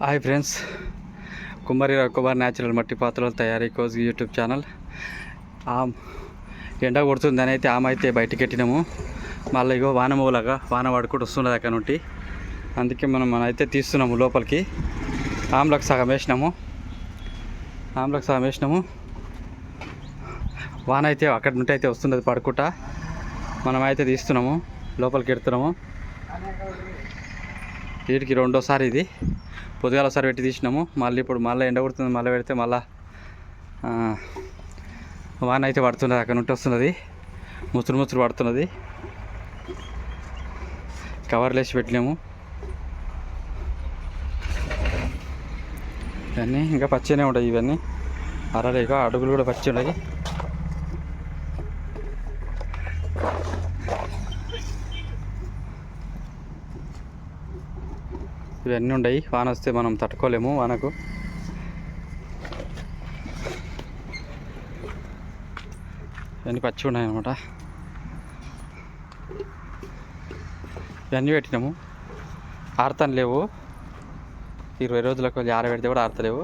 Hi friends, కుమారి Kumar natural మట్టి పాత్రల తయారీ కోజ్ యూట్యూబ్ ఛానల్. ఎండ కొడుతుందని అయితే అయితే బయటికి పెట్టినాము. మళ్ళీ ఇగో వాన పడుకుంటూ వస్తున్నది అక్కడ నుండి. అందుకే మనం అయితే తీస్తున్నాము లోపలికి. ఆమ్లకు సగం వేసినాము. వాన అయితే అక్కడ నుండి అయితే వస్తున్నది పడుకుంటా. మనం అయితే తీస్తున్నాము, లోపలికి ఎడుతున్నాము. వీటికి రెండోసారి ఇది. పొద్దుగాల ఒకసారి పెట్టి తీసినాము. ఇప్పుడు మళ్ళీ ఎండ కొడుతుంది, మళ్ళీ పెడితే మళ్ళీ వాన అయితే పడుతున్నది. అక్కడ నుండి వస్తున్నది, ముసురు పడుతున్నది. కవర్లు వేసి పెట్టినాము. ఇవన్నీ ఇంకా పచ్చిగానే ఉంటాయి. ఇవన్నీ అరలేక అడుగులు కూడా పచ్చి ఉన్నాయి. ఇవన్నీ ఉన్నాయి. వాన వస్తే మనం తట్టుకోలేము వానకు. ఇవన్నీ పచ్చి ఉన్నాయి అన్నమాట. ఇవన్నీ పెట్టినాము, ఆడతాను లేవు. 20 రోజులకు ఆరబెడితే కూడా ఆడతలేవు.